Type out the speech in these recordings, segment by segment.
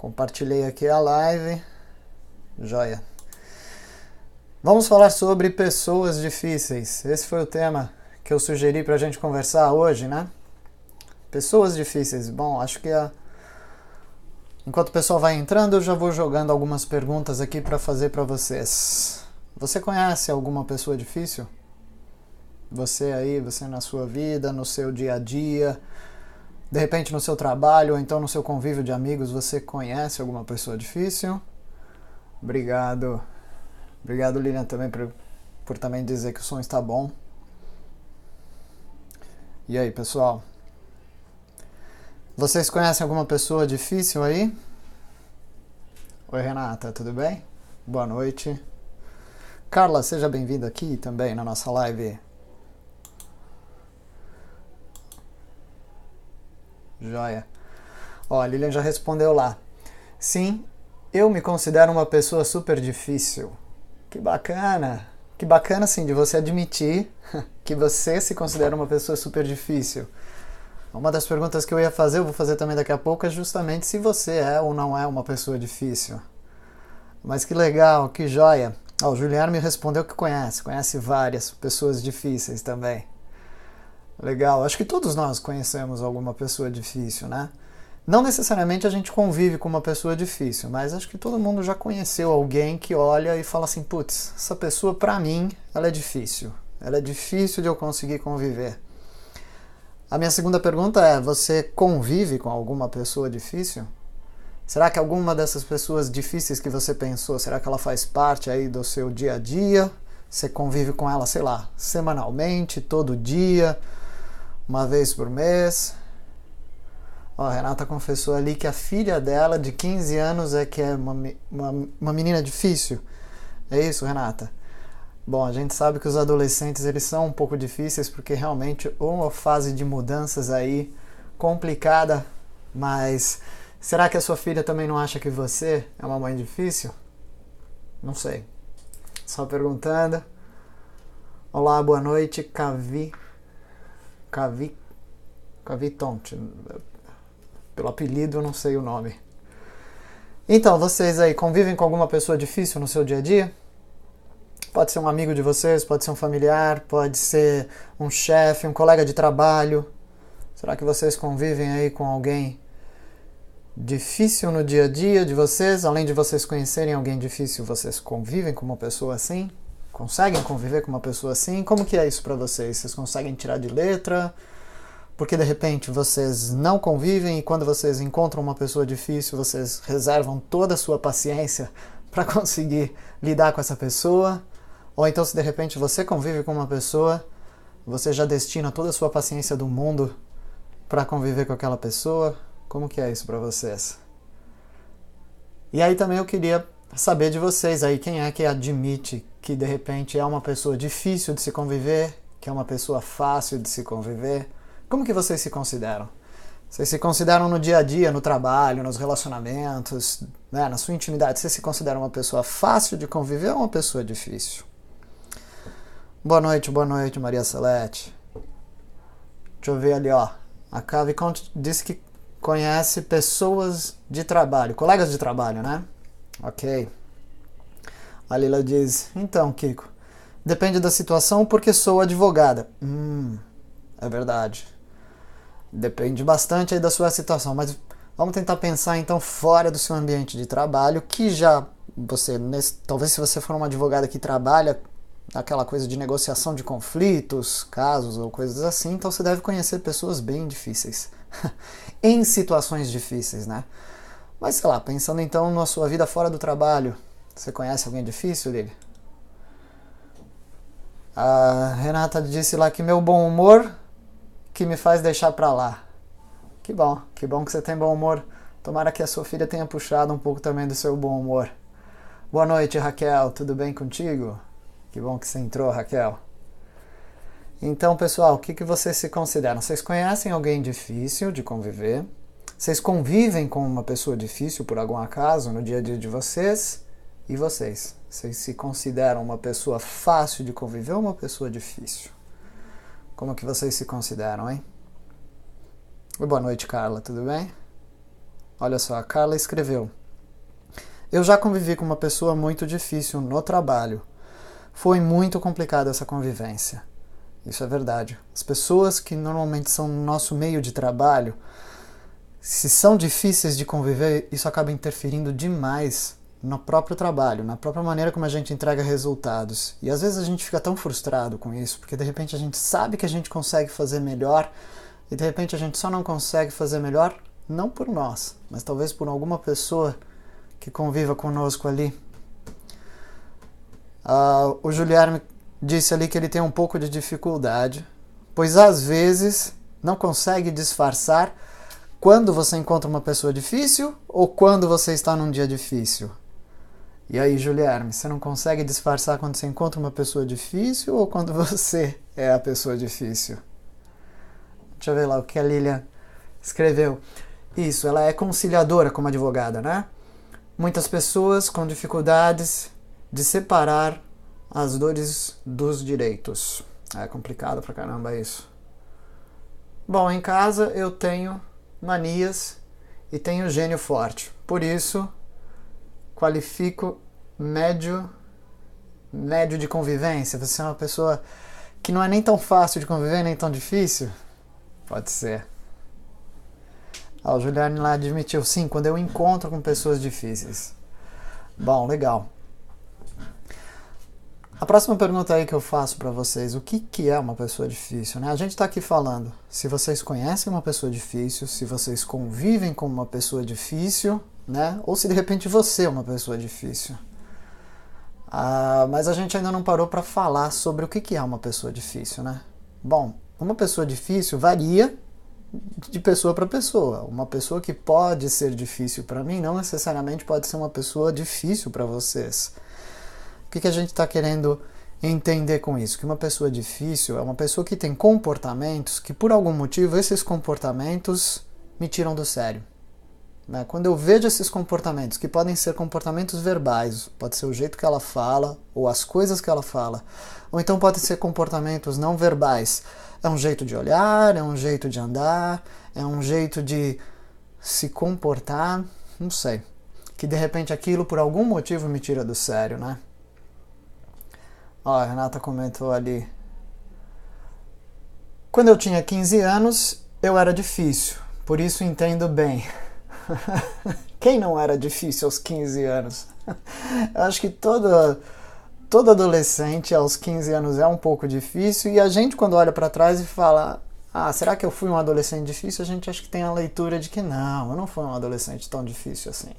Compartilhei aqui a live. Joia. Vamos falar sobre pessoas difíceis. Esse foi o tema que eu sugeri pra gente conversar hoje, né? Pessoas difíceis. Bom, acho que enquanto o pessoal vai entrando, eu já vou jogando algumas perguntas aqui para fazer para vocês. Você conhece alguma pessoa difícil? Você aí, você na sua vida, no seu dia a dia, de repente no seu trabalho ou então no seu convívio de amigos, você conhece alguma pessoa difícil? Obrigado. Obrigado, Lilian, também por também dizer que o som está bom. E aí, pessoal? Vocês conhecem alguma pessoa difícil aí? Oi, Renata, tudo bem? Boa noite. Carla, seja bem-vinda aqui também na nossa live. Joia. Ó, a Lilian já respondeu lá. Sim, eu me considero uma pessoa super difícil. Que bacana! Que bacana, sim, de você admitir que você se considera uma pessoa super difícil. Uma das perguntas que eu ia fazer, eu vou fazer também daqui a pouco, é justamente se você é ou não é uma pessoa difícil. Mas que legal, que joia. Ó, o Juliano me respondeu que conhece várias pessoas difíceis também. Legal, acho que todos nós conhecemos alguma pessoa difícil, né? Não necessariamente a gente convive com uma pessoa difícil, mas acho que todo mundo já conheceu alguém que olha e fala assim, putz, essa pessoa pra mim, ela é difícil. Ela é difícil de eu conseguir conviver. A minha segunda pergunta é, você convive com alguma pessoa difícil? Será que alguma dessas pessoas difíceis que você pensou, será que ela faz parte aí do seu dia a dia? Você convive com ela, sei lá, semanalmente, todo dia, uma vez por mês? Ó, a Renata confessou ali que a filha dela, de 15 anos, é uma menina difícil. É isso, Renata? Bom, a gente sabe que os adolescentes eles são um pouco difíceis porque realmente uma fase de mudanças aí complicada, mas será que a sua filha também não acha que você é uma mãe difícil? Não sei. Só perguntando. Olá, boa noite, Cavitonte. Pelo apelido eu não sei o nome. Então, vocês aí convivem com alguma pessoa difícil no seu dia a dia? Pode ser um amigo de vocês, pode ser um familiar, pode ser um chefe, um colega de trabalho. Será que vocês convivem aí com alguém difícil no dia a dia de vocês? Além de vocês conhecerem alguém difícil, vocês convivem com uma pessoa assim? Conseguem conviver com uma pessoa assim? Como que é isso pra vocês? Vocês conseguem tirar de letra? Porque de repente vocês não convivem e quando vocês encontram uma pessoa difícil, vocês reservam toda a sua paciência para conseguir lidar com essa pessoa? Ou então se de repente você convive com uma pessoa, você já destina toda a sua paciência do mundo para conviver com aquela pessoa? Como que é isso para vocês? E aí também eu queria saber de vocês aí, quem é que admite que de repente é uma pessoa difícil de se conviver, que é uma pessoa fácil de se conviver? Como que vocês se consideram? Vocês se consideram no dia a dia, no trabalho, nos relacionamentos, né, na sua intimidade? Vocês se consideram uma pessoa fácil de conviver ou uma pessoa difícil? Boa noite, Maria Celeste. Deixa eu ver ali, ó. A Cavicont disse que conhece pessoas de trabalho, colegas de trabalho, né? Ok. A Lila diz, então, Kiko, depende da situação porque sou advogada. É verdade. Depende bastante aí da sua situação, mas vamos tentar pensar então fora do seu ambiente de trabalho, que já você, talvez se você for uma advogada que trabalha naquela coisa de negociação de conflitos, casos ou coisas assim, então você deve conhecer pessoas bem difíceis, em situações difíceis, né? Mas sei lá, pensando então na sua vida fora do trabalho, você conhece alguém difícil, Lili? A Renata disse lá que meu bom humor que me faz deixar pra lá. Que bom que você tem bom humor. Tomara que a sua filha tenha puxado um pouco também do seu bom humor. Boa noite, Raquel, tudo bem contigo? Que bom que você entrou, Raquel. Então, pessoal, o que vocês se consideram? Vocês conhecem alguém difícil de conviver? Vocês convivem com uma pessoa difícil por algum acaso no dia a dia de vocês? E vocês? Vocês se consideram uma pessoa fácil de conviver ou uma pessoa difícil? Como que vocês se consideram, hein? Boa noite, Carla, tudo bem? Olha só, a Carla escreveu: eu já convivi com uma pessoa muito difícil no trabalho. Foi muito complicada essa convivência. Isso é verdade. As pessoas que normalmente são no nosso meio de trabalho, se são difíceis de conviver, isso acaba interferindo demais no próprio trabalho, na própria maneira como a gente entrega resultados. E às vezes a gente fica tão frustrado com isso, porque de repente a gente sabe que a gente consegue fazer melhor e de repente a gente só não consegue fazer melhor, não por nós, mas talvez por alguma pessoa que conviva conosco ali. O Juliano disse ali que ele tem um pouco de dificuldade, pois às vezes não consegue disfarçar quando você encontra uma pessoa difícil ou quando você está num dia difícil. E aí, Juliano, você não consegue disfarçar quando você encontra uma pessoa difícil ou quando você é a pessoa difícil? Deixa eu ver lá o que a Lilian escreveu. Isso, ela é conciliadora como advogada, né? Muitas pessoas com dificuldades de separar as dores dos direitos. É complicado pra caramba isso. Bom, em casa eu tenho manias e tenho gênio forte. Por isso, qualifico médio de convivência. Você é uma pessoa que não é nem tão fácil de conviver, nem tão difícil? Pode ser. O Juliano lá admitiu, sim, quando eu encontro com pessoas difíceis. Bom, legal. A próxima pergunta aí que eu faço para vocês, o que é uma pessoa difícil, né? A gente está aqui falando se vocês conhecem uma pessoa difícil, se vocês convivem com uma pessoa difícil, né? Ou se de repente você é uma pessoa difícil. Mas a gente ainda não parou para falar sobre o que é uma pessoa difícil, né? Bom, uma pessoa difícil varia de pessoa para pessoa. Uma pessoa que pode ser difícil para mim não necessariamente pode ser uma pessoa difícil para vocês. O que a gente está querendo entender com isso? Que uma pessoa difícil é uma pessoa que tem comportamentos que, por algum motivo, esses comportamentos me tiram do sério. Né? Quando eu vejo esses comportamentos, que podem ser comportamentos verbais, pode ser o jeito que ela fala, ou as coisas que ela fala, ou então pode ser comportamentos não verbais. É um jeito de olhar, é um jeito de andar, é um jeito de se comportar, não sei. Que de repente aquilo, por algum motivo, me tira do sério, né? Ó, a Renata comentou ali. Quando eu tinha 15 anos, eu era difícil, por isso entendo bem. Quem não era difícil aos 15 anos? Eu acho que todo adolescente aos 15 anos é um pouco difícil, e a gente quando olha para trás e fala, será que eu fui um adolescente difícil? A gente acha que tem a leitura de que não, eu não fui um adolescente tão difícil assim.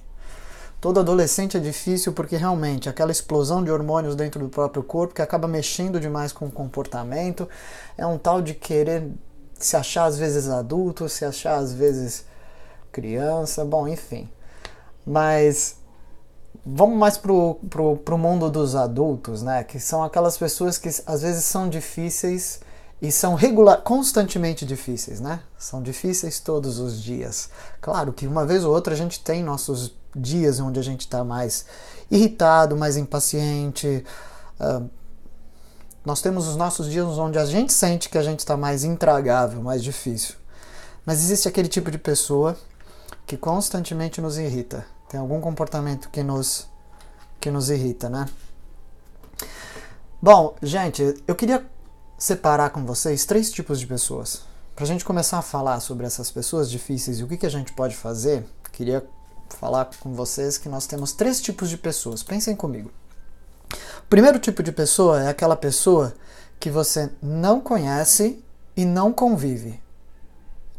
Todo adolescente é difícil porque realmente aquela explosão de hormônios dentro do próprio corpo que acaba mexendo demais com o comportamento, é um tal de querer se achar às vezes adulto, se achar às vezes criança, bom, enfim. Mas vamos mais pro mundo dos adultos, né? Que são aquelas pessoas que às vezes são difíceis e são constantemente difíceis, né? São difíceis todos os dias. Claro que uma vez ou outra a gente tem nossos dias onde a gente está mais irritado, mais impaciente. Nós temos os nossos dias onde a gente sente que a gente está mais intragável, mais difícil. Mas existe aquele tipo de pessoa que constantemente nos irrita. Tem algum comportamento que nos irrita, né? Bom, gente, eu queria separar com vocês 3 tipos de pessoas. Para a gente começar a falar sobre essas pessoas difíceis e o que a gente pode fazer, queria falar com vocês que nós temos 3 tipos de pessoas. Pensem comigo. O primeiro tipo de pessoa é aquela pessoa que você não conhece e não convive.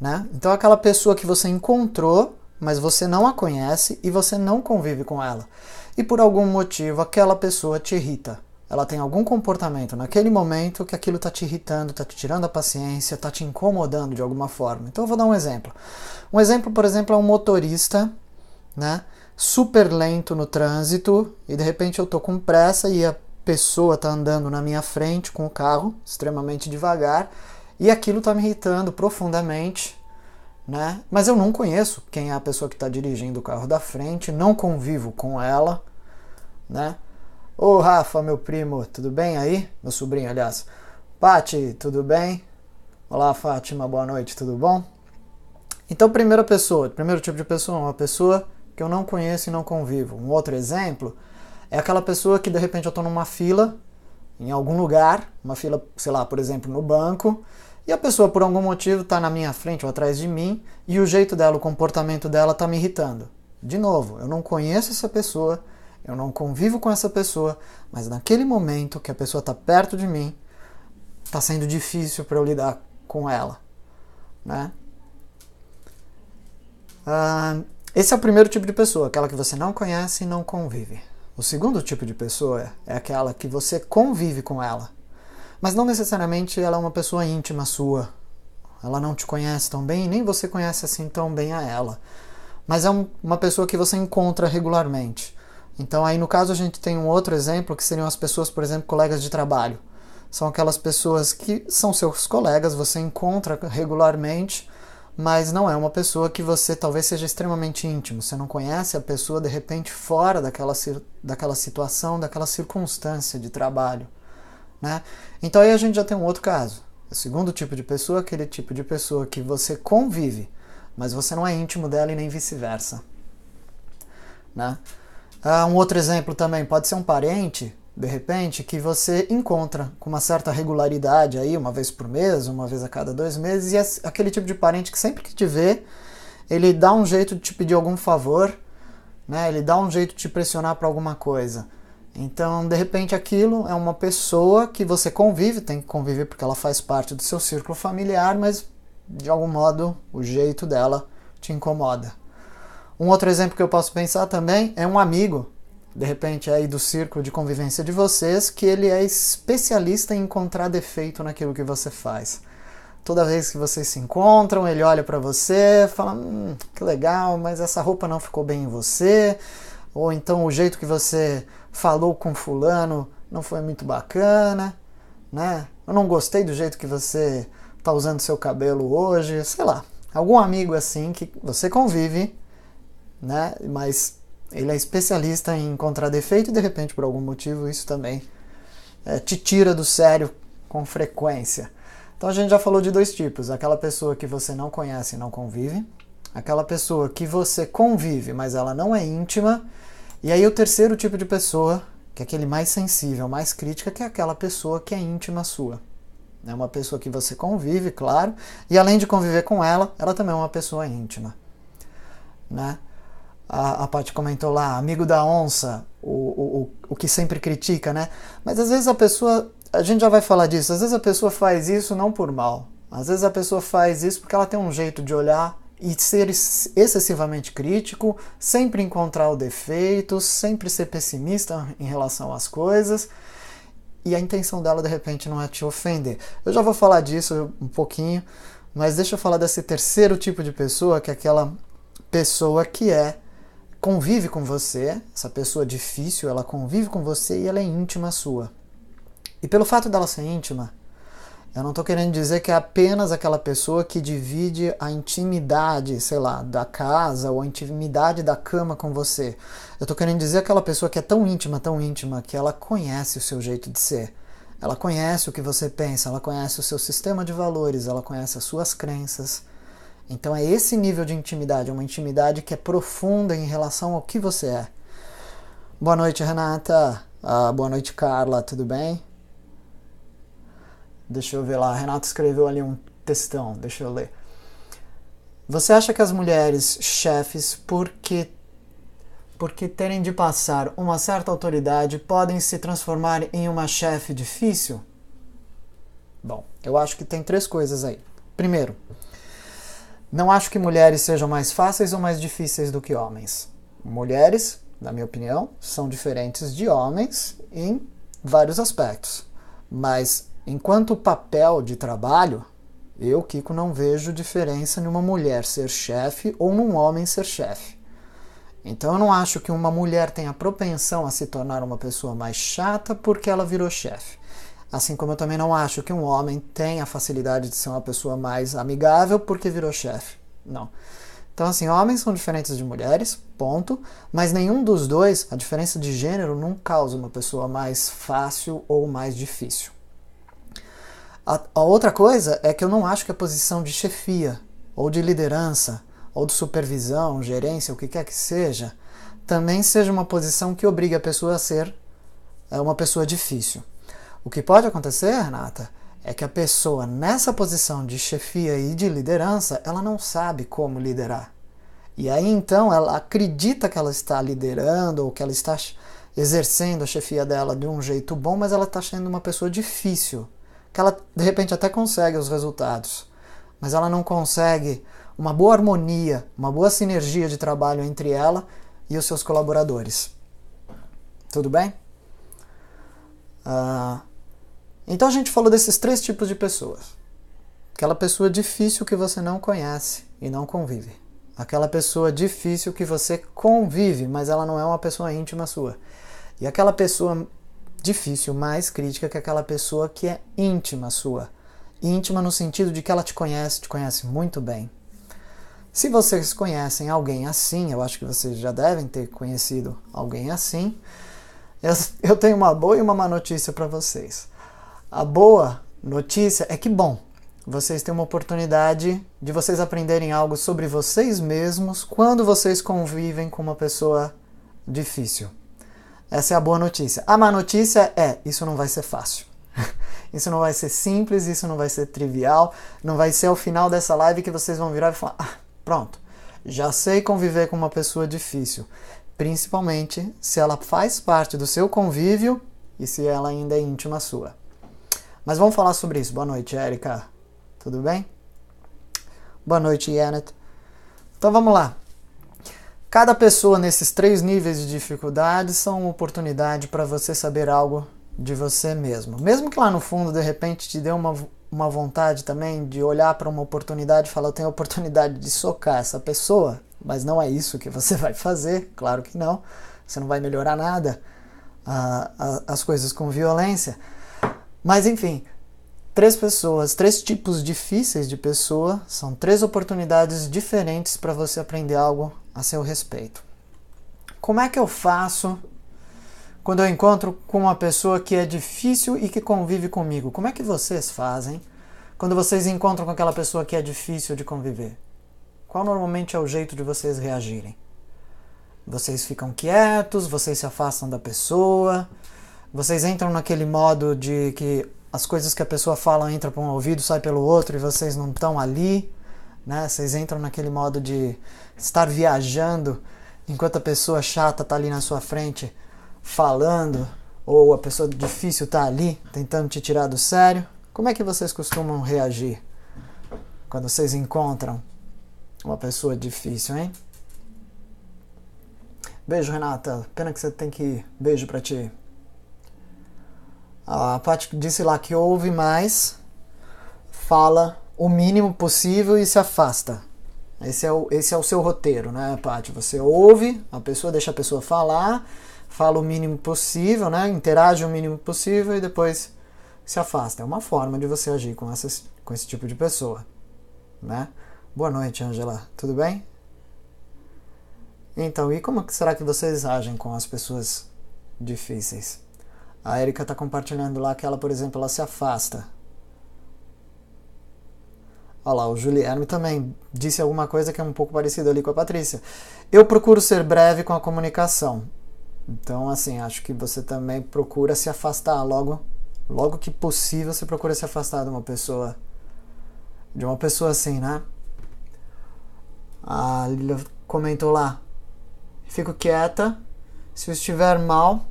Né? Então é aquela pessoa que você encontrou, mas você não a conhece e você não convive com ela. E por algum motivo aquela pessoa te irrita. Ela tem algum comportamento naquele momento que aquilo está te irritando, está te tirando a paciência, está te incomodando de alguma forma. Então eu vou dar um exemplo. Um exemplo, por exemplo, é um motorista, né, super lento no trânsito e de repente eu estou com pressa e a pessoa está andando na minha frente com o carro extremamente devagar e aquilo está me irritando profundamente, né? Mas eu não conheço quem é a pessoa que está dirigindo o carro da frente, não convivo com ela, né? Ô Rafa, meu primo, tudo bem aí? Meu sobrinho, aliás. Pati, tudo bem? Olá, Fátima, boa noite, tudo bom? Então, primeiro tipo de pessoa, uma pessoa que eu não conheço e não convivo. Um outro exemplo é aquela pessoa que de repente eu estou numa fila, em algum lugar, uma fila, sei lá, por exemplo, no banco, e a pessoa por algum motivo está na minha frente ou atrás de mim, e o jeito dela, o comportamento dela está me irritando. De novo, eu não conheço essa pessoa, eu não convivo com essa pessoa, mas naquele momento que a pessoa está perto de mim, está sendo difícil para eu lidar com ela, né? Esse é o primeiro tipo de pessoa, aquela que você não conhece e não convive. O segundo tipo de pessoa é aquela que você convive com ela, mas não necessariamente ela é uma pessoa íntima sua. Ela não te conhece tão bem e nem você conhece assim tão bem a ela. Mas é uma pessoa que você encontra regularmente. Então aí no caso a gente tem um outro exemplo que seriam as pessoas, por exemplo, colegas de trabalho. São aquelas pessoas que são seus colegas, você encontra regularmente, mas não é uma pessoa que você talvez seja extremamente íntimo. Você não conhece a pessoa de repente fora daquela situação, daquela circunstância de trabalho, né? Então aí a gente já tem um outro caso. O segundo tipo de pessoa, aquele tipo de pessoa que você convive, mas você não é íntimo dela e nem vice-versa, né? Um outro exemplo também pode ser um parente, de repente, que você encontra com uma certa regularidade aí, uma vez por mês, uma vez a cada 2 meses, e é aquele tipo de parente que sempre que te vê, ele dá um jeito de te pedir algum favor, né? Ele dá um jeito de te pressionar para alguma coisa. Então, de repente, aquilo é uma pessoa que você convive, tem que conviver porque ela faz parte do seu círculo familiar, mas de algum modo o jeito dela te incomoda. Um outro exemplo que eu posso pensar também é um amigo, de repente aí do círculo de convivência de vocês, que ele é especialista em encontrar defeito naquilo que você faz. Toda vez que vocês se encontram, ele olha para você, fala, que legal, mas essa roupa não ficou bem em você, ou então o jeito que você falou com fulano não foi muito bacana, né? Eu não gostei do jeito que você está usando seu cabelo hoje, sei lá. Algum amigo assim que você convive, né? Mas ele é especialista em encontrar defeito e de repente por algum motivo isso também te tira do sério com frequência. Então a gente já falou de 2 tipos, aquela pessoa que você não conhece e não convive, aquela pessoa que você convive, mas ela não é íntima, e aí o terceiro tipo de pessoa, que é aquele mais sensível, mais crítica, que é aquela pessoa que é íntima sua. É uma pessoa que você convive, claro, e além de conviver com ela, ela também é uma pessoa íntima, né? A Paty comentou lá, amigo da onça, o que sempre critica, né? Mas às vezes a gente já vai falar disso, às vezes a pessoa faz isso não por mal. Às vezes a pessoa faz isso porque ela tem um jeito de olhar e ser excessivamente crítico, sempre encontrar o defeito, sempre ser pessimista em relação às coisas. E a intenção dela, de repente, não é te ofender. Eu já vou falar disso um pouquinho, mas deixa eu falar desse terceiro tipo de pessoa, que é aquela pessoa que convive com você, essa pessoa difícil, ela convive com você e ela é íntima sua. E pelo fato dela ser íntima, eu não estou querendo dizer que é apenas aquela pessoa que divide a intimidade, sei lá, da casa ou a intimidade da cama com você. Eu estou querendo dizer aquela pessoa que é tão íntima, que ela conhece o seu jeito de ser. Ela conhece o que você pensa, ela conhece o seu sistema de valores, ela conhece as suas crenças. Então é esse nível de intimidade, uma intimidade que é profunda em relação ao que você é. Boa noite, Renata. Boa noite, Carla. Tudo bem? Deixa eu ver lá. A Renata escreveu ali um textão. Deixa eu ler. Você acha que as mulheres chefes, porque terem de passar uma certa autoridade, podem se transformar em uma chefe difícil? Bom, eu acho que tem 3 coisas aí. Primeiro, não acho que mulheres sejam mais fáceis ou mais difíceis do que homens. Mulheres, na minha opinião, são diferentes de homens em vários aspectos. Mas, enquanto papel de trabalho, eu, Kiko, não vejo diferença numa mulher ser chefe ou num homem ser chefe. Então eu não acho que uma mulher tenha propensão a se tornar uma pessoa mais chata porque ela virou chefe. Assim como eu também não acho que um homem tenha a facilidade de ser uma pessoa mais amigável porque virou chefe. Não. Então, assim, homens são diferentes de mulheres, ponto. Mas nenhum dos dois, a diferença de gênero, não causa uma pessoa mais fácil ou mais difícil. A outra coisa é que eu não acho que a posição de chefia ou de liderança, ou de supervisão, gerência, o que quer que seja, também seja uma posição que obrigue a pessoa a ser uma pessoa difícil. O que pode acontecer, Renata, é que a pessoa nessa posição de chefia e de liderança, ela não sabe como liderar. E aí então ela acredita que ela está liderando ou que ela está exercendo a chefia dela de um jeito bom, mas ela está sendo uma pessoa difícil, que ela de repente até consegue os resultados, mas ela não consegue uma boa harmonia, uma boa sinergia de trabalho entre ela e os seus colaboradores. Tudo bem? Então a gente falou desses 3 tipos de pessoas. Aquela pessoa difícil que você não conhece e não convive. Aquela pessoa difícil que você convive, mas ela não é uma pessoa íntima sua. E aquela pessoa difícil, mais crítica, que é aquela pessoa que é íntima sua. Íntima no sentido de que ela te conhece muito bem. Se vocês conhecem alguém assim, eu acho que vocês já devem ter conhecido alguém assim, eu tenho uma boa e uma má notícia para vocês. A boa notícia é que, bom, vocês têm uma oportunidade de vocês aprenderem algo sobre vocês mesmos quando vocês convivem com uma pessoa difícil. Essa é a boa notícia. A má notícia é, isso não vai ser fácil. Isso não vai ser simples, isso não vai ser trivial, não vai ser ao final dessa live que vocês vão virar e falar, pronto, já sei conviver com uma pessoa difícil. Principalmente se ela faz parte do seu convívio e se ela ainda é íntima sua. Mas vamos falar sobre isso. Boa noite, Érica. Tudo bem? Boa noite, Janet. Então vamos lá. Cada pessoa nesses 3 níveis de dificuldade são uma oportunidade para você saber algo de você mesmo. Mesmo que lá no fundo, de repente, te dê uma vontade também de olhar para uma oportunidade e falar, eu tenho a oportunidade de socar essa pessoa, mas não é isso que você vai fazer, claro que não. Você não vai melhorar nada as coisas com violência. Mas enfim, 3 tipos difíceis de pessoa, são 3 oportunidades diferentes para você aprender algo a seu respeito. Como é que eu faço quando eu encontro com uma pessoa que é difícil e que convive comigo? Como é que vocês fazem quando vocês encontram com aquela pessoa que é difícil de conviver? Qual normalmente é o jeito de vocês reagirem? Vocês ficam quietos, vocês se afastam da pessoa, vocês entram naquele modo de que as coisas que a pessoa fala entram por um ouvido, sai pelo outro e vocês não estão ali, né? Vocês entram naquele modo de estar viajando enquanto a pessoa chata está ali na sua frente falando, ou a pessoa difícil está ali tentando te tirar do sério. Como é que vocês costumam reagir quando vocês encontram uma pessoa difícil, hein? Beijo, Renata. Pena que você tem que ir. Beijo pra ti. A Paty disse lá que ouve mais, fala o mínimo possível e se afasta. Esse é o seu roteiro, né, Paty? Você ouve a pessoa, deixa a pessoa falar, fala o mínimo possível, né? Interage o mínimo possível e depois se afasta. É uma forma de você agir com esse tipo de pessoa, né? Boa noite, Angela. Tudo bem? Então, e como será que vocês agem com as pessoas difíceis? A Erika está compartilhando lá que ela, por exemplo, ela se afasta. Olha lá, o Juliano também disse alguma coisa que é um pouco parecida ali com a Patrícia. Eu procuro ser breve com a comunicação. Então, assim, acho que você também procura se afastar logo que possível, você procura se afastar de uma pessoa assim, né? A Lilia comentou lá, fico quieta, se eu estiver mal,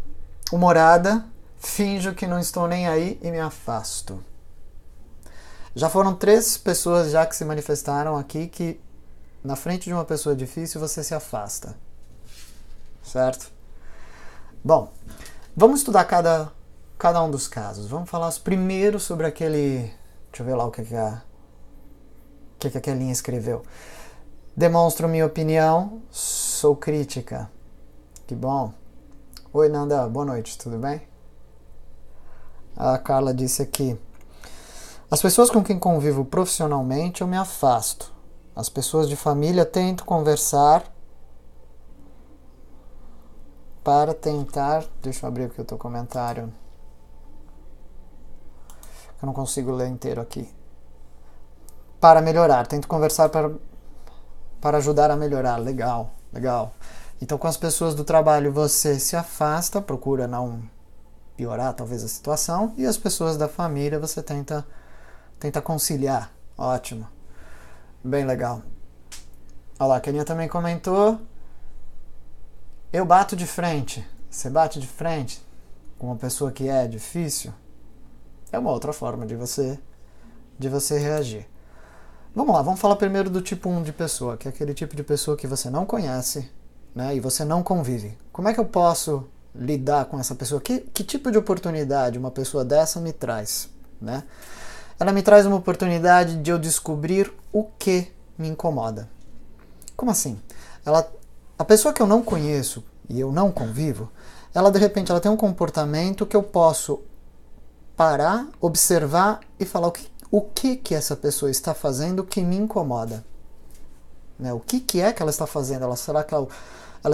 humorada, finjo que não estou nem aí e me afasto. Já foram 3 pessoas já que se manifestaram aqui que na frente de uma pessoa difícil você se afasta. Certo? Bom, vamos estudar cada um dos casos. Vamos falar primeiro sobre aquele... Deixa eu ver lá o que a Kelinha escreveu. Demonstro minha opinião, sou crítica. Que bom. Oi, Nanda, boa noite, tudo bem? A Carla disse aqui. As pessoas com quem convivo profissionalmente eu me afasto. As pessoas de família tento conversar para tentar... Deixa eu abrir aqui o teu comentário. Eu não consigo ler inteiro aqui. para melhorar. Tento conversar para ajudar a melhorar. Legal, legal. Então, com as pessoas do trabalho, você se afasta, procura não piorar talvez a situação, e as pessoas da família você tenta conciliar. Ótimo. Bem legal. Olha lá, a Keninha também comentou. Eu bato de frente. Você bate de frente com uma pessoa que é difícil? É uma outra forma de você reagir. Vamos lá, vamos falar primeiro do tipo 1 de pessoa, que é aquele tipo de pessoa que você não conhece, né, e você não convive. Como é que eu posso lidar com essa pessoa? Que tipo de oportunidade uma pessoa dessa me traz, né? Ela me traz uma oportunidade de eu descobrir o que me incomoda. Como assim? A pessoa que eu não conheço e eu não convivo, ela de repente ela tem um comportamento que eu posso parar, observar e falar o que essa pessoa está fazendo que me incomoda. Né? O que é que ela está fazendo? Será que ela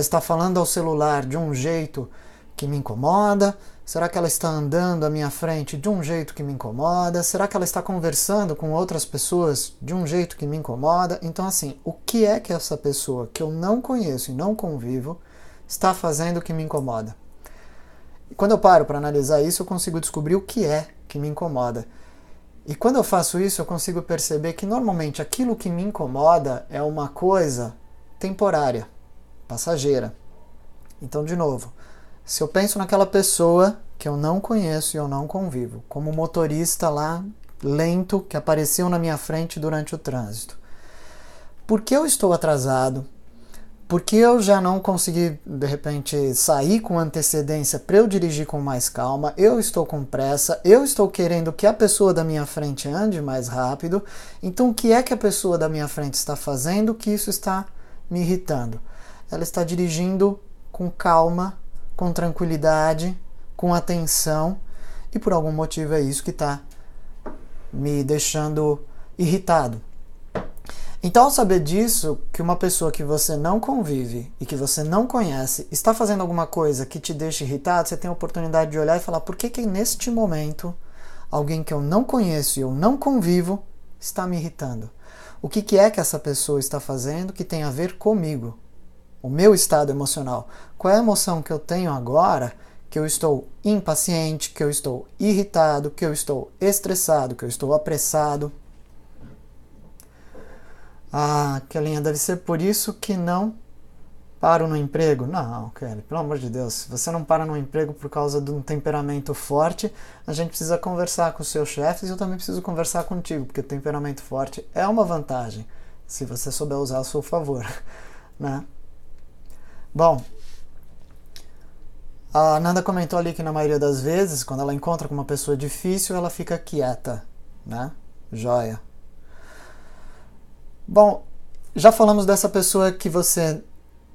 está falando ao celular de um jeito que me incomoda? Será que ela está andando à minha frente de um jeito que me incomoda? Será que ela está conversando com outras pessoas de um jeito que me incomoda? Então, assim, o que é que essa pessoa que eu não conheço e não convivo está fazendo que me incomoda? E quando eu paro para analisar isso, eu consigo descobrir o que é que me incomoda. E quando eu faço isso, eu consigo perceber que normalmente aquilo que me incomoda é uma coisa temporária, passageira. Então, de novo, se eu penso naquela pessoa que eu não conheço e eu não convivo, como o motorista lá lento que apareceu na minha frente durante o trânsito, por que eu estou atrasado? Por que eu já não consegui, de repente, sair com antecedência para eu dirigir com mais calma? Eu estou com pressa, eu estou querendo que a pessoa da minha frente ande mais rápido. Então, o que é que a pessoa da minha frente está fazendo que isso está me irritando? Ela está dirigindo com calma, com tranquilidade, com atenção, e por algum motivo é isso que está me deixando irritado. Então, ao saber disso, que uma pessoa que você não convive e que você não conhece está fazendo alguma coisa que te deixa irritado, você tem a oportunidade de olhar e falar: por que neste momento alguém que eu não conheço e eu não convivo está me irritando? O que é que essa pessoa está fazendo que tem a ver comigo? O meu estado emocional. Qual é a emoção que eu tenho agora que eu estou impaciente, que eu estou irritado, que eu estou estressado, que eu estou apressado? Ah, Kelinha, deve ser por isso que não paro no emprego. Não, Kelly, pelo amor de Deus, se você não para no emprego por causa de um temperamento forte, a gente precisa conversar com os seus chefes e eu também preciso conversar contigo, porque o temperamento forte é uma vantagem, se você souber usar a seu favor, né? Bom, a Nanda comentou ali que na maioria das vezes, quando ela encontra com uma pessoa difícil, ela fica quieta, né? Joia. Bom, já falamos dessa pessoa que você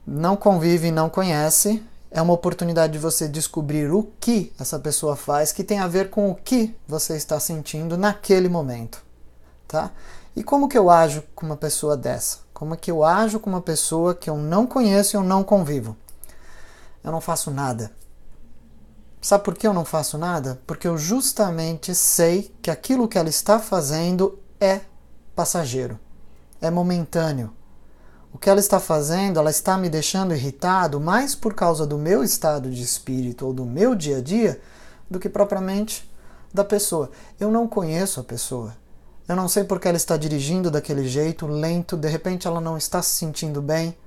não convive e não conhece. É uma oportunidade de você descobrir o que essa pessoa faz que tem a ver com o que você está sentindo naquele momento, tá? E como que eu ajo com uma pessoa dessa? Como é que eu ajo com uma pessoa que eu não conheço e eu não convivo? Eu não faço nada. Sabe por que eu não faço nada? Porque eu justamente sei que aquilo que ela está fazendo é passageiro. É momentâneo. O que ela está fazendo, ela está me deixando irritado mais por causa do meu estado de espírito ou do meu dia a dia do que propriamente da pessoa. Eu não conheço a pessoa. Eu não sei porque ela está dirigindo daquele jeito, lento, de repente ela não está se sentindo bem,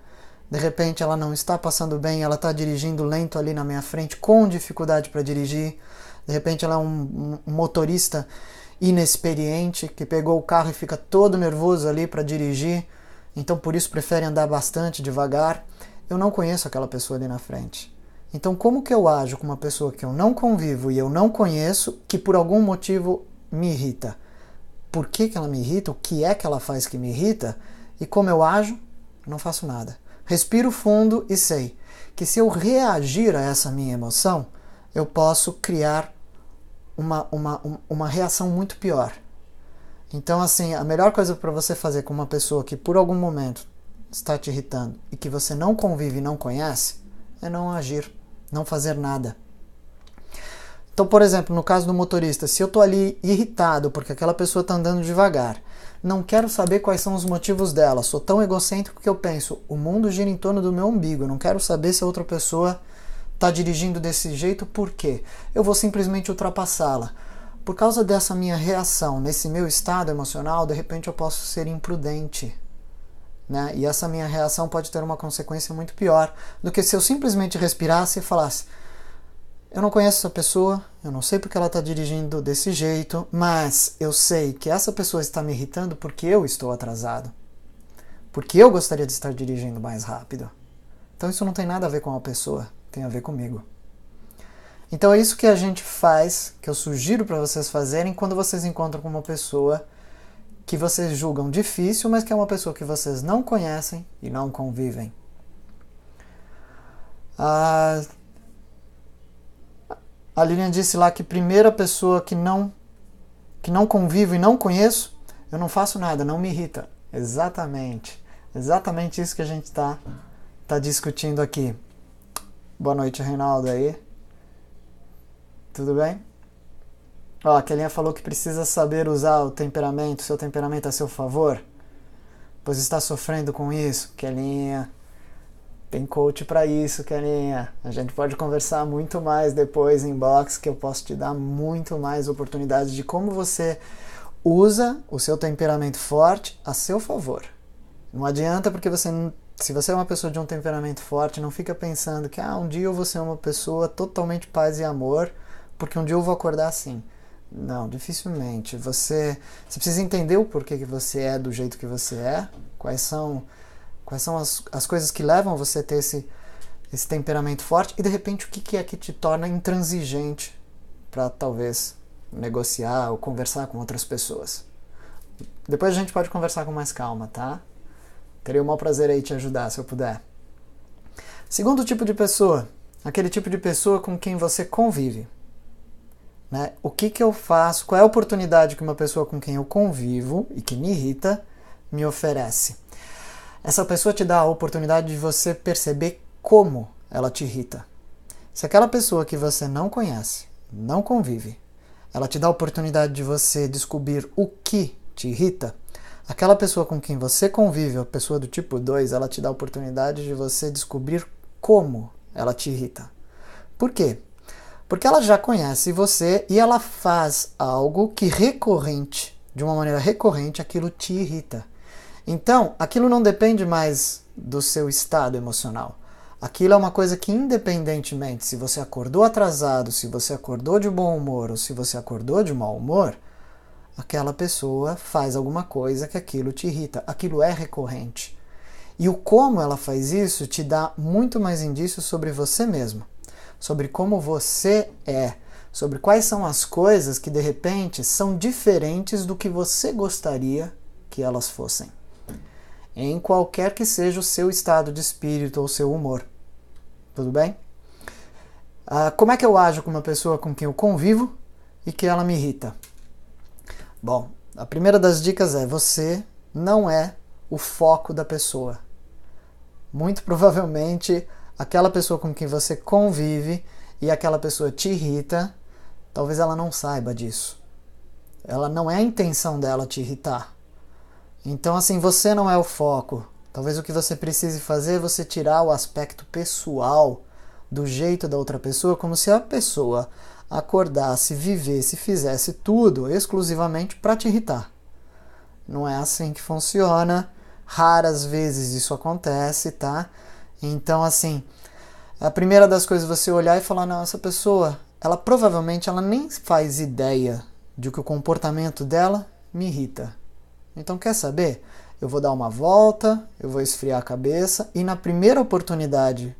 de repente ela não está passando bem, ela está dirigindo lento ali na minha frente, com dificuldade para dirigir, de repente ela é um motorista inexperiente, que pegou o carro e fica todo nervoso ali para dirigir, então por isso prefere andar bastante devagar. Eu não conheço aquela pessoa ali na frente. Então como que eu ajo com uma pessoa que eu não convivo e eu não conheço, que por algum motivo me irrita? Por que ela me irrita? O que é que ela faz que me irrita? E como eu ajo? Eu não faço nada. Respiro fundo e sei que se eu reagir a essa minha emoção, eu posso criar uma reação muito pior. Então, assim, a melhor coisa para você fazer com uma pessoa que por algum momento está te irritando e que você não convive e não conhece, é não agir, não fazer nada. Então, por exemplo, no caso do motorista, se eu estou ali irritado porque aquela pessoa está andando devagar, não quero saber quais são os motivos dela, sou tão egocêntrico que eu penso, o mundo gira em torno do meu umbigo, eu não quero saber se a outra pessoa está dirigindo desse jeito, por quê? Eu vou simplesmente ultrapassá-la. Por causa dessa minha reação, nesse meu estado emocional, de repente eu posso ser imprudente, né? E essa minha reação pode ter uma consequência muito pior do que se eu simplesmente respirasse e falasse: eu não conheço essa pessoa, eu não sei porque ela está dirigindo desse jeito, mas eu sei que essa pessoa está me irritando porque eu estou atrasado. Porque eu gostaria de estar dirigindo mais rápido. Então isso não tem nada a ver com a pessoa, tem a ver comigo. Então é isso que a gente faz, que eu sugiro para vocês fazerem quando vocês encontram com uma pessoa que vocês julgam difícil, mas que é uma pessoa que vocês não conhecem e não convivem. A Lilian disse lá que primeira pessoa que não convivo e não conheço, eu não faço nada, não me irrita. Exatamente. Exatamente isso que a gente está discutindo aqui. Boa noite, Reinaldo aí. Tudo bem? Ó, a Kelinha falou que precisa saber usar o temperamento, seu temperamento a seu favor, pois está sofrendo com isso. Kelinha, tem coach para isso, Kelinha. A gente pode conversar muito mais depois em inbox, que eu posso te dar muito mais oportunidades de como você usa o seu temperamento forte a seu favor. Não adianta, porque se você é uma pessoa de um temperamento forte, não fica pensando que um dia eu vou ser uma pessoa totalmente paz e amor, porque um dia eu vou acordar assim. Não, dificilmente. Você precisa entender o porquê que você é do jeito que você é, quais são as coisas que levam você a ter esse temperamento forte e, de repente, o que é que te torna intransigente para talvez negociar ou conversar com outras pessoas. Depois a gente pode conversar com mais calma, tá? Teria o maior prazer aí te ajudar, se eu puder. Segundo tipo de pessoa, aquele tipo de pessoa com quem você convive. Né? O que eu faço, qual é a oportunidade que uma pessoa com quem eu convivo e que me irrita me oferece? Essa pessoa te dá a oportunidade de você perceber como ela te irrita. Se aquela pessoa que você não conhece, não convive, ela te dá a oportunidade de você descobrir o que te irrita, aquela pessoa com quem você convive, a pessoa do tipo 2, ela te dá a oportunidade de você descobrir como ela te irrita. Por quê? Porque ela já conhece você e ela faz algo que de uma maneira recorrente, aquilo te irrita. Então, aquilo não depende mais do seu estado emocional. Aquilo é uma coisa que, independentemente se você acordou atrasado, se você acordou de bom humor ou se você acordou de mau humor, aquela pessoa faz alguma coisa que aquilo te irrita. Aquilo é recorrente. E o como ela faz isso te dá muito mais indícios sobre você mesmo. Sobre como você é, sobre quais são as coisas que de repente são diferentes do que você gostaria que elas fossem, em qualquer que seja o seu estado de espírito ou o seu humor. Tudo bem? Como é que eu ajo com uma pessoa com quem eu convivo e que ela me irrita? Bom, a primeira das dicas é: você não é o foco da pessoa. Muito provavelmente aquela pessoa com quem você convive e aquela pessoa te irrita, talvez ela não saiba disso. Ela não é a intenção dela te irritar. Então, assim, você não é o foco. Talvez o que você precise fazer é você tirar o aspecto pessoal do jeito da outra pessoa, como se a pessoa acordasse, vivesse, fizesse tudo exclusivamente para te irritar. Não é assim que funciona. Raras vezes isso acontece, tá? Então, assim, a primeira das coisas é você olhar e falar: não, essa pessoa, ela provavelmente nem faz ideia de que o comportamento dela me irrita. Então, quer saber? Eu vou dar uma volta, eu vou esfriar a cabeça e na primeira oportunidade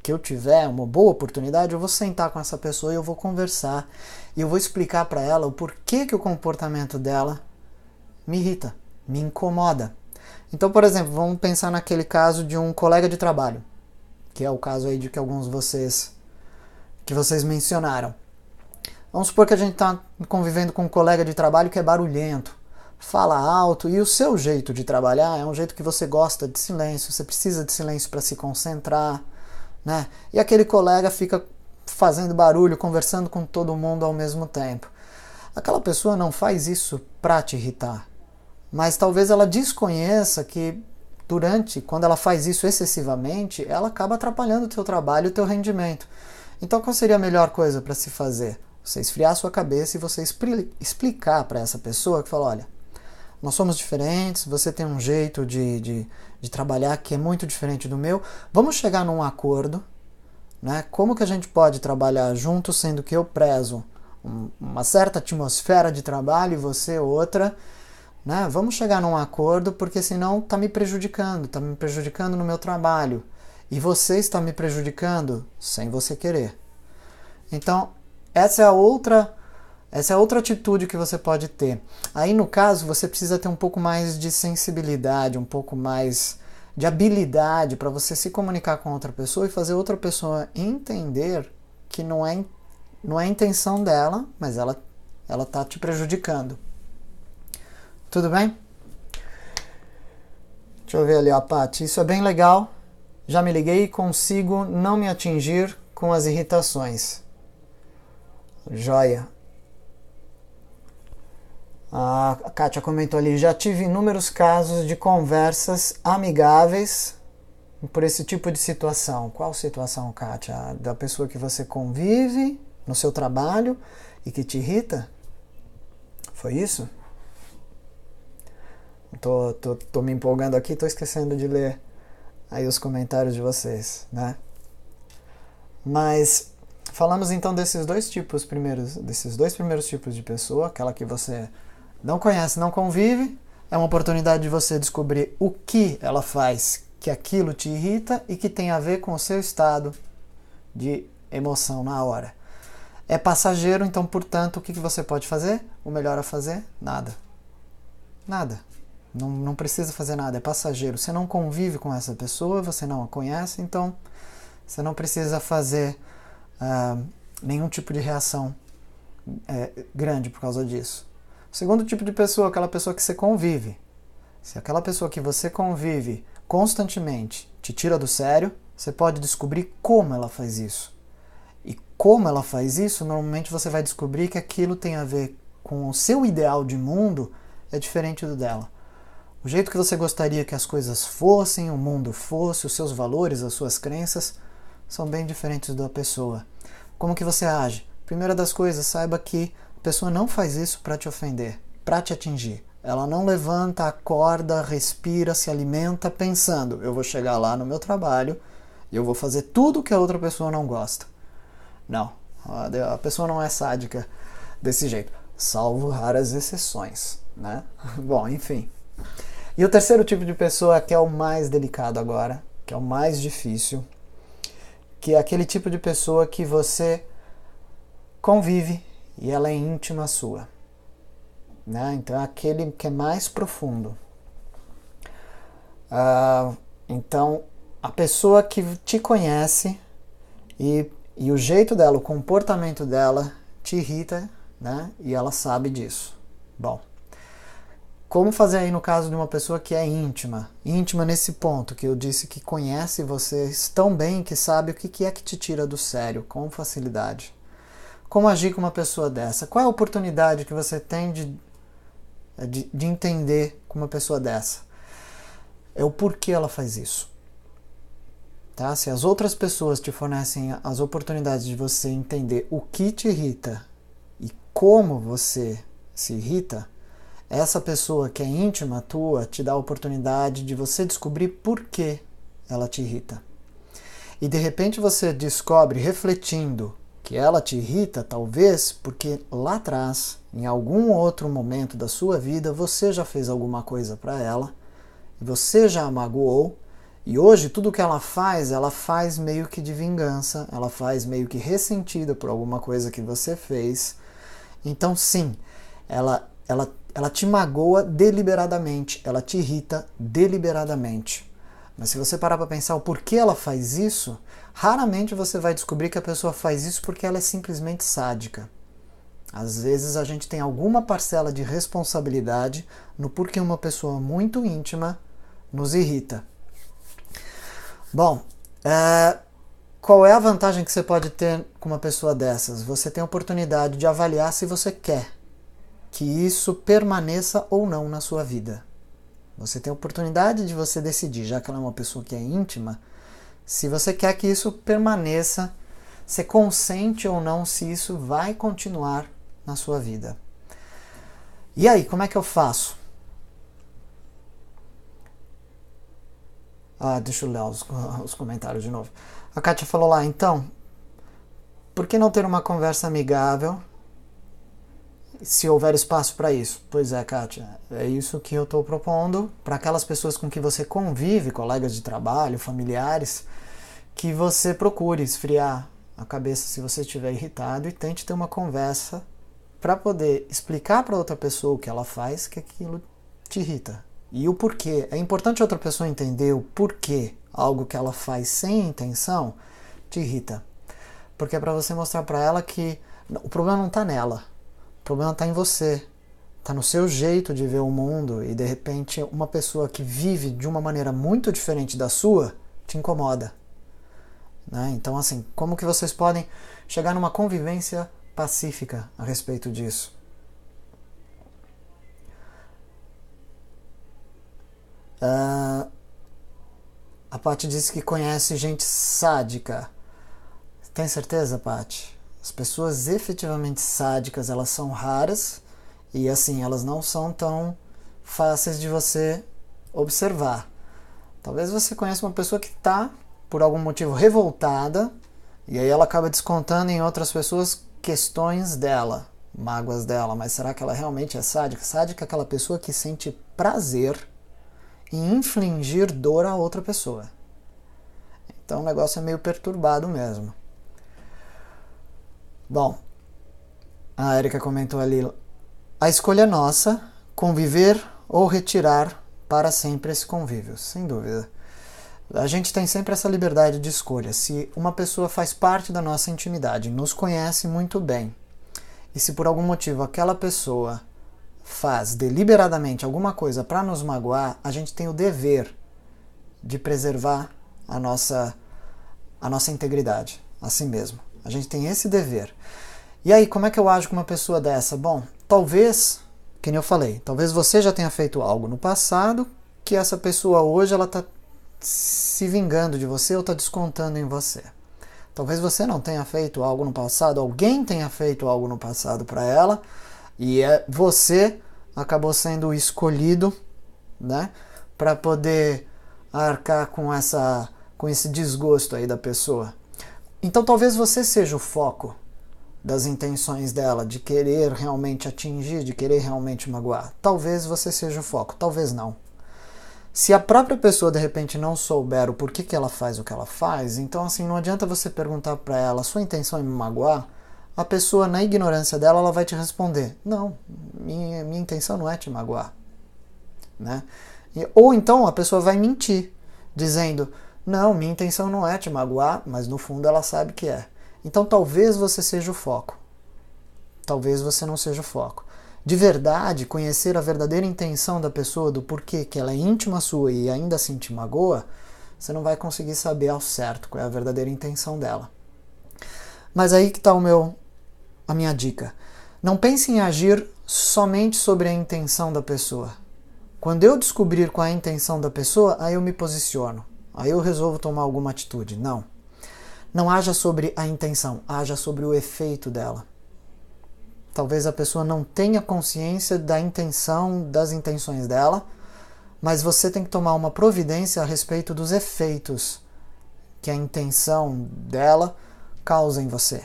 que eu tiver, uma boa oportunidade, eu vou sentar com essa pessoa e eu vou conversar e eu vou explicar para ela o porquê que o comportamento dela me irrita, me incomoda. Então, por exemplo, vamos pensar naquele caso de um colega de trabalho, que é o caso aí de que alguns de vocês mencionaram. Vamos supor que a gente está convivendo com um colega de trabalho que é barulhento, fala alto, e o seu jeito de trabalhar é um jeito que você gosta de silêncio, você precisa de silêncio para se concentrar, né? E aquele colega fica fazendo barulho, conversando com todo mundo ao mesmo tempo. Aquela pessoa não faz isso para te irritar, mas talvez ela desconheça que quando ela faz isso excessivamente, ela acaba atrapalhando o teu trabalho e o teu rendimento. Então, qual seria a melhor coisa para se fazer? Você esfriar a sua cabeça e você explicar para essa pessoa que fala, olha, nós somos diferentes, você tem um jeito de trabalhar que é muito diferente do meu, vamos chegar num acordo, né? Como que a gente pode trabalhar junto, sendo que eu prezo uma certa atmosfera de trabalho e você outra, né? Vamos chegar num acordo, porque senão está me prejudicando no meu trabalho. E você está me prejudicando sem você querer. Então, essa é a outra atitude que você pode ter. Aí, no caso, você precisa ter um pouco mais de sensibilidade, um pouco mais de habilidade para você se comunicar com outra pessoa e fazer outra pessoa entender que não é a intenção dela, mas ela está te prejudicando. Tudo bem? Deixa eu ver ali, ó, Paty. Isso é bem legal. Já me liguei e consigo não me atingir com as irritações. Joia. A Kátia comentou ali, já tive inúmeros casos de conversas amigáveis por esse tipo de situação. Qual situação, Kátia? Da pessoa que você convive no seu trabalho e que te irrita? Foi isso? Tô me empolgando aqui, tô esquecendo de ler aí os comentários de vocês, né? Mas falamos então desses dois primeiros tipos de pessoa, aquela que você não conhece, não convive, é uma oportunidade de você descobrir o que ela faz, que aquilo te irrita e que tem a ver com o seu estado de emoção na hora. É passageiro, então, portanto, o que você pode fazer? O melhor a fazer? Nada. Nada. Não precisa fazer nada, é passageiro. Você não convive com essa pessoa, você não a conhece, então você não precisa fazer nenhum tipo de reação grande por causa disso. O segundo tipo de pessoa, aquela pessoa que você convive. Se aquela pessoa que você convive constantemente te tira do sério, você pode descobrir como ela faz isso. E como ela faz isso, normalmente você vai descobrir que aquilo tem a ver com o seu ideal de mundo, é diferente do dela. O jeito que você gostaria que as coisas fossem, o mundo fosse, os seus valores, as suas crenças, são bem diferentes da pessoa. Como que você age? Primeira das coisas, saiba que a pessoa não faz isso para te ofender, para te atingir. Ela não levanta, acorda, respira, se alimenta pensando, eu vou chegar lá no meu trabalho e eu vou fazer tudo que a outra pessoa não gosta. Não, a pessoa não é sádica desse jeito, salvo raras exceções, né? Bom, enfim. E o terceiro tipo de pessoa, que é o mais delicado agora, que é o mais difícil, que é aquele tipo de pessoa que você convive e ela é íntima sua, né? Então é aquele que é mais profundo. Então, a pessoa que te conhece e o jeito dela, o comportamento dela te irrita, né? E ela sabe disso. Bom, como fazer aí no caso de uma pessoa que é íntima? Íntima nesse ponto, que eu disse que conhece vocês tão bem que sabe o que é que te tira do sério, com facilidade. Como agir com uma pessoa dessa? Qual é a oportunidade que você tem de entender com uma pessoa dessa? É o porquê ela faz isso. Tá? Se as outras pessoas te fornecem as oportunidades de você entender o que te irrita e como você se irrita, essa pessoa que é íntima tua te dá a oportunidade de você descobrir por que ela te irrita. E de repente você descobre, refletindo, que ela te irrita, talvez porque lá atrás, em algum outro momento da sua vida, você já fez alguma coisa para ela, você já a magoou, e hoje tudo que ela faz meio que de vingança, ela faz meio que ressentida por alguma coisa que você fez. Então sim, ela te magoa deliberadamente, ela te irrita deliberadamente. Mas se você parar para pensar o porquê ela faz isso, raramente você vai descobrir que a pessoa faz isso porque ela é simplesmente sádica. Às vezes a gente tem alguma parcela de responsabilidade no porquê uma pessoa muito íntima nos irrita. Bom, Qual é a vantagem que você pode ter com uma pessoa dessas? Você tem a oportunidade de avaliar se você quer que isso permaneça ou não na sua vida. Você tem a oportunidade de você decidir, já que ela é uma pessoa que é íntima, se você quer que isso permaneça, você consente ou não se isso vai continuar na sua vida. E aí, como é que eu faço? Deixa eu ler os comentários de novo. A Kátia falou lá, então, por que não ter uma conversa amigável se houver espaço para isso? Pois é, Kátia, é isso que eu estou propondo para aquelas pessoas com que você convive, colegas de trabalho, familiares, que você procure esfriar a cabeça se você estiver irritado e tente ter uma conversa para poder explicar para outra pessoa o que ela faz, que aquilo te irrita. E o porquê. É importante outra pessoa entender o porquê algo que ela faz sem intenção te irrita. Porque é para você mostrar para ela que o problema não está nela. O problema está em você. Está no seu jeito de ver o mundo e de repente uma pessoa que vive de uma maneira muito diferente da sua te incomoda. Né? Então assim, como que vocês podem chegar numa convivência pacífica a respeito disso? A Paty disse que conhece gente sádica. Tem certeza, Paty? As pessoas efetivamente sádicas, elas são raras e assim, elas não são tão fáceis de você observar. Talvez você conheça uma pessoa que está, por algum motivo, revoltada e aí ela acaba descontando em outras pessoas questões dela, mágoas dela, mas será que ela realmente é sádica? Sádica é aquela pessoa que sente prazer em infligir dor a outra pessoa. Então o negócio é meio perturbado mesmo. Bom, a Erika comentou ali, a escolha é nossa, conviver ou retirar para sempre esse convívio, sem dúvida. A gente tem sempre essa liberdade de escolha. Se uma pessoa faz parte da nossa intimidade, nos conhece muito bem, e se por algum motivo aquela pessoa faz deliberadamente alguma coisa para nos magoar, a gente tem o dever de preservar a nossa integridade, assim mesmo. A gente tem esse dever. E aí, como é que eu ajo com uma pessoa dessa? Bom, talvez, como eu falei, talvez você já tenha feito algo no passado que essa pessoa hoje ela está se vingando de você ou está descontando em você. Talvez você não tenha feito algo no passado, alguém tenha feito algo no passado para ela e você acabou sendo escolhido, né, para poder arcar com esse desgosto aí da pessoa. Então talvez você seja o foco das intenções dela, de querer realmente atingir, de querer realmente magoar. Talvez você seja o foco, talvez não. Se a própria pessoa de repente não souber o porquê que ela faz o que ela faz, então assim, não adianta você perguntar para ela, sua intenção é me magoar? A pessoa, na ignorância dela, ela vai te responder, não, minha intenção não é te magoar. Né? Ou então a pessoa vai mentir, dizendo, não, minha intenção não é te magoar, mas no fundo ela sabe que é. Então talvez você seja o foco. Talvez você não seja o foco. De verdade, conhecer a verdadeira intenção da pessoa, do porquê que ela é íntima sua e ainda assim te magoa, você não vai conseguir saber ao certo qual é a verdadeira intenção dela. Mas aí que está a minha dica. Não pense em agir somente sobre a intenção da pessoa. Quando eu descobrir qual é a intenção da pessoa, aí eu me posiciono. Aí eu resolvo tomar alguma atitude. Não. Não haja sobre a intenção, haja sobre o efeito dela. Talvez a pessoa não tenha consciência da intenção, das intenções dela, mas você tem que tomar uma providência a respeito dos efeitos que a intenção dela causa em você.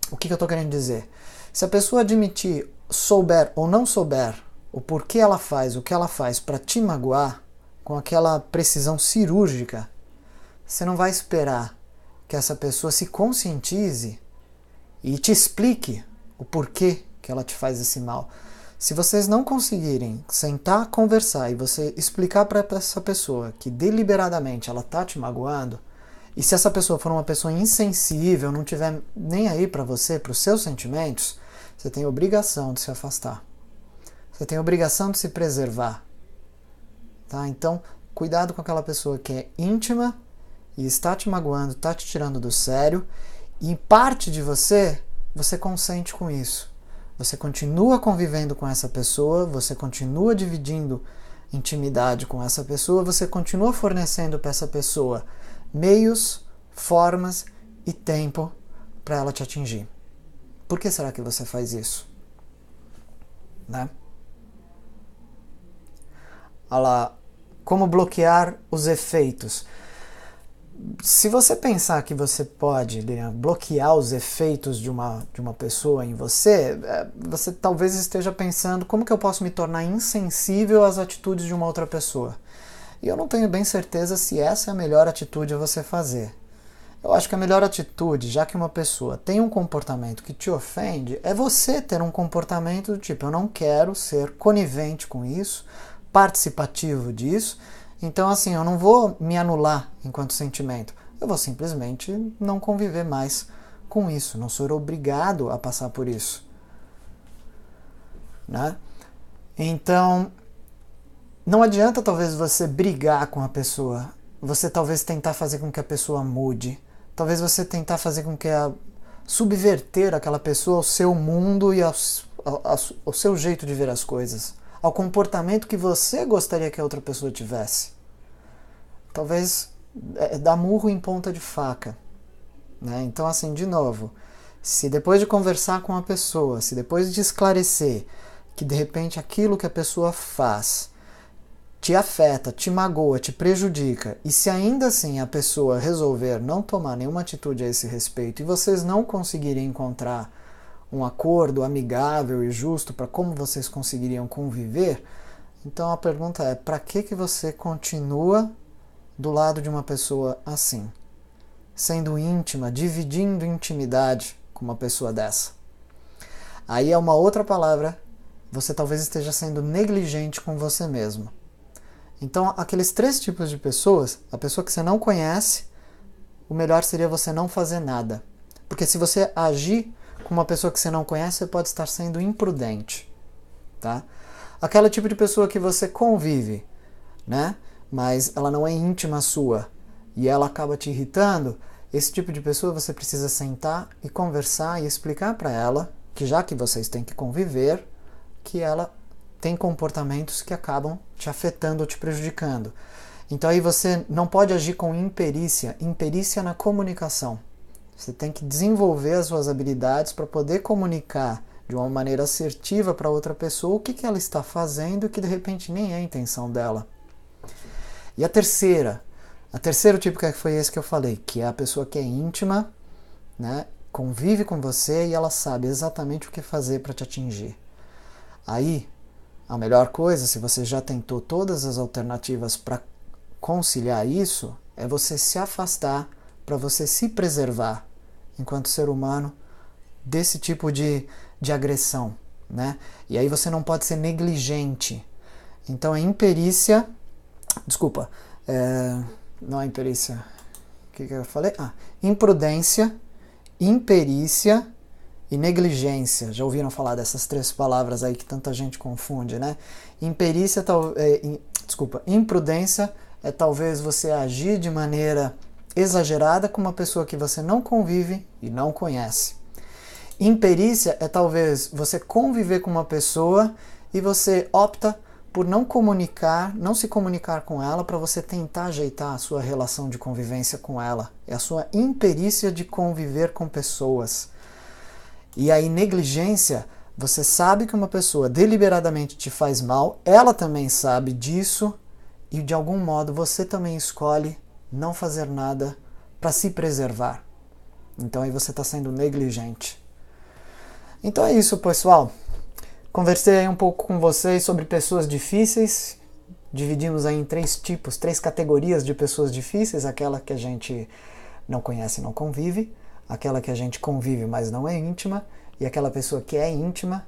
O que eu estou querendo dizer? Se a pessoa admitir, souber ou não souber o porquê ela faz o que ela faz para te magoar, com aquela precisão cirúrgica, você não vai esperar que essa pessoa se conscientize e te explique o porquê que ela te faz esse mal. Se vocês não conseguirem sentar, conversar e você explicar para essa pessoa que deliberadamente ela está te magoando, e se essa pessoa for uma pessoa insensível, não tiver nem aí para você, para os seus sentimentos, você tem obrigação de se afastar. Você tem obrigação de se preservar. Tá? Então, cuidado com aquela pessoa que é íntima e está te magoando, está te tirando do sério, e parte de você consente com isso. Você continua convivendo com essa pessoa, você continua dividindo intimidade com essa pessoa, você continua fornecendo para essa pessoa meios, formas e tempo para ela te atingir. Por que será que você faz isso? Né? Olha lá, como bloquear os efeitos. Se você pensar que você pode bloquear os efeitos de uma pessoa em você, você talvez esteja pensando como que eu posso me tornar insensível às atitudes de uma outra pessoa. E eu não tenho bem certeza se essa é a melhor atitude a você fazer. Eu acho que a melhor atitude, já que uma pessoa tem um comportamento que te ofende, é você ter um comportamento do tipo, eu não quero ser conivente com isso, participativo disso, então assim, eu não vou me anular enquanto sentimento, eu vou simplesmente não conviver mais com isso, não sou obrigado a passar por isso. Né? Então, não adianta talvez você brigar com a pessoa, você talvez tentar fazer com que a pessoa mude, talvez você tentar fazer com que subverter aquela pessoa ao seu mundo e ao seu jeito de ver as coisas, ao comportamento que você gostaria que a outra pessoa tivesse. Talvez dar murro em ponta de faca. Né? Então, assim, de novo, se depois de conversar com a pessoa, se depois de esclarecer que de repente aquilo que a pessoa faz te afeta, te magoa, te prejudica, e se ainda assim a pessoa resolver não tomar nenhuma atitude a esse respeito e vocês não conseguirem encontrar um acordo amigável e justo para como vocês conseguiriam conviver, então a pergunta é, para que você continua do lado de uma pessoa assim? Sendo íntima, dividindo intimidade com uma pessoa dessa. Aí é uma outra palavra, você talvez esteja sendo negligente com você mesmo. Então, aqueles 3 tipos de pessoas, a pessoa que você não conhece, o melhor seria você não fazer nada. Porque se você agir com uma pessoa que você não conhece, você pode estar sendo imprudente. Tá? Aquela tipo de pessoa que você convive, né? Mas ela não é íntima sua e ela acaba te irritando, esse tipo de pessoa você precisa sentar e conversar e explicar para ela que já que vocês têm que conviver, que ela tem comportamentos que acabam te afetando ou te prejudicando. Então aí você não pode agir com imperícia, imperícia na comunicação. Você tem que desenvolver as suas habilidades para poder comunicar de uma maneira assertiva para outra pessoa o que ela está fazendo e que de repente nem é a intenção dela. E o terceiro tipo que foi esse que eu falei, que é a pessoa que é íntima, né, convive com você e ela sabe exatamente o que fazer para te atingir. Aí, a melhor coisa, se você já tentou todas as alternativas para conciliar isso, é você se afastar para você se preservar enquanto ser humano desse tipo de agressão, né? E aí você não pode ser negligente. Então a imperícia, não é imperícia, o que eu falei? Imprudência, imperícia e negligência. Já ouviram falar dessas 3 palavras aí que tanta gente confunde, né? Imprudência é talvez você agir de maneira exagerada com uma pessoa que você não convive e não conhece. Imperícia é talvez você conviver com uma pessoa e você opta por não se comunicar com ela para você tentar ajeitar a sua relação de convivência com ela. É a sua imperícia de conviver com pessoas. E aí negligência, você sabe que uma pessoa deliberadamente te faz mal, ela também sabe disso e de algum modo você também escolhe não fazer nada para se preservar. Então aí você está sendo negligente. Então é isso, pessoal. Conversei aí um pouco com vocês sobre pessoas difíceis. Dividimos aí em 3 tipos, 3 categorias de pessoas difíceis. Aquela que a gente não conhece e não convive. Aquela que a gente convive, mas não é íntima. E aquela pessoa que é íntima,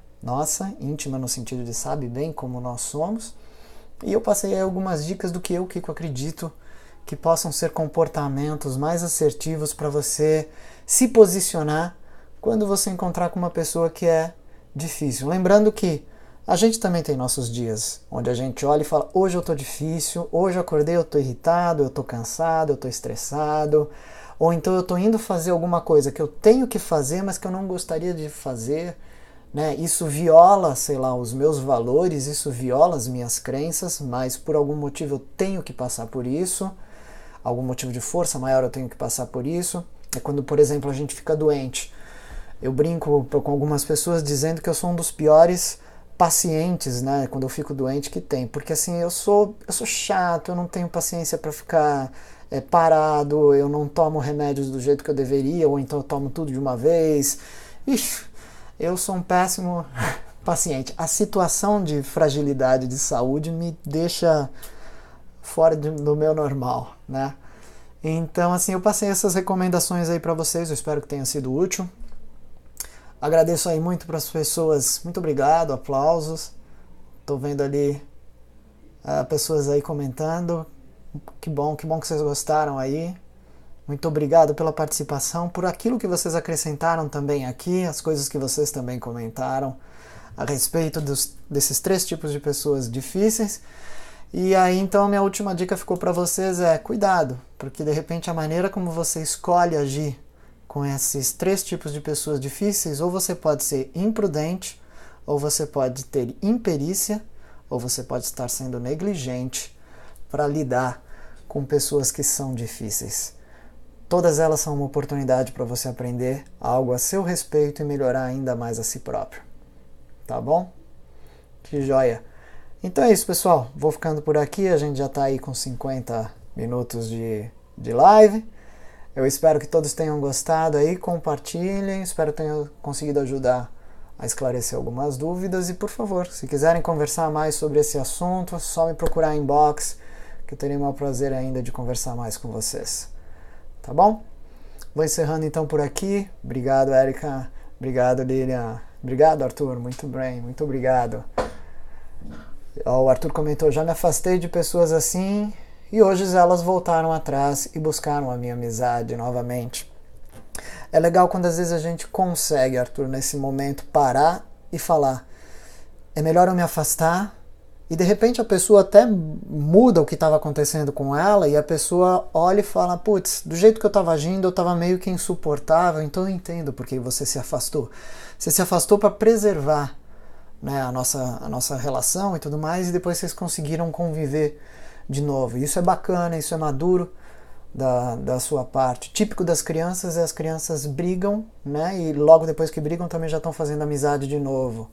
íntima no sentido de sabe bem como nós somos. E eu passei aí algumas dicas do que eu, Kiko, acredito que possam ser comportamentos mais assertivos para você se posicionar quando você encontrar com uma pessoa que é difícil. Lembrando que A gente também tem nossos dias, onde a gente olha e fala, hoje eu tô difícil, hoje eu acordei, eu tô irritado, eu tô cansado, eu tô estressado, ou então eu tô indo fazer alguma coisa que eu tenho que fazer, mas que eu não gostaria de fazer, né? Isso viola, sei lá, os meus valores, isso viola as minhas crenças, mas por algum motivo eu tenho que passar por isso, algum motivo de força maior eu tenho que passar por isso. É quando, por exemplo, a gente fica doente. Eu brinco com algumas pessoas dizendo que eu sou um dos piores pacientes, né, quando eu fico doente que tem, porque assim, eu sou chato, eu não tenho paciência para ficar parado, eu não tomo remédios do jeito que eu deveria, ou então eu tomo tudo de uma vez. Ixi, eu sou um péssimo paciente. A situação de fragilidade de saúde me deixa fora do meu normal, né? Então, assim, eu passei essas recomendações aí para vocês, eu espero que tenha sido útil. Agradeço aí muito para as pessoas, muito obrigado, aplausos. Tô vendo ali pessoas aí comentando. Que bom que vocês gostaram aí. Muito obrigado pela participação, por aquilo que vocês acrescentaram também aqui, as coisas que vocês também comentaram a respeito desses 3 tipos de pessoas difíceis. E aí, então, a minha última dica ficou para vocês cuidado, porque de repente a maneira como você escolhe agir com esses 3 tipos de pessoas difíceis, ou você pode ser imprudente, ou você pode ter imperícia, ou você pode estar sendo negligente para lidar com pessoas que são difíceis. Todas elas são uma oportunidade para você aprender algo a seu respeito e melhorar ainda mais a si próprio. Tá bom? Que joia! Então é isso, pessoal. Vou ficando por aqui. A gente já está aí com 50 minutos de live. Eu espero que todos tenham gostado aí. Compartilhem. Espero que tenham conseguido ajudar a esclarecer algumas dúvidas. E, por favor, se quiserem conversar mais sobre esse assunto, é só me procurar em inbox, que eu terei o maior prazer ainda de conversar mais com vocês. Tá bom? Vou encerrando então por aqui. Obrigado, Érica. Obrigado, Lilian. Obrigado, Arthur. Muito bem. Muito obrigado. O Arthur comentou, já me afastei de pessoas assim e hoje elas voltaram atrás e buscaram a minha amizade novamente. É legal quando às vezes a gente consegue, Arthur, nesse momento parar e falar, é melhor eu me afastar, e de repente a pessoa até muda o que estava acontecendo com ela e a pessoa olha e fala, putz, do jeito que eu estava agindo eu estava meio que insuportável, então eu entendo por que você se afastou. Você se afastou para preservar, né, a nossa relação e tudo mais, e depois vocês conseguiram conviver de novo. Isso é bacana, isso é maduro da sua parte. Típico das crianças é as crianças brigam, né, e logo depois que brigam também já estão fazendo amizade de novo.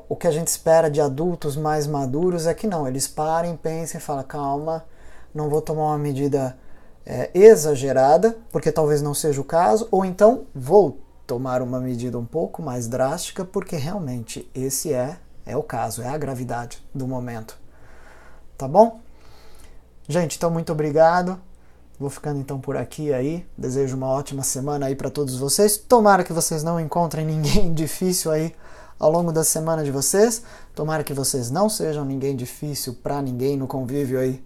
O que a gente espera de adultos mais maduros é que não, eles parem, pensem e falam, calma, não vou tomar uma medida exagerada, porque talvez não seja o caso, ou então vou tomar uma medida um pouco mais drástica, porque realmente esse é o caso, é a gravidade do momento. Tá bom? Gente, então muito obrigado. Vou ficando então por aqui aí. Desejo uma ótima semana aí para todos vocês. Tomara que vocês não encontrem ninguém difícil aí ao longo da semana de vocês. Tomara que vocês não sejam ninguém difícil para ninguém no convívio aí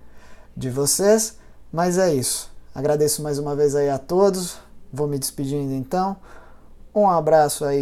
de vocês. Mas é isso. Agradeço mais uma vez aí a todos. Vou me despedindo então. Um abraço aí.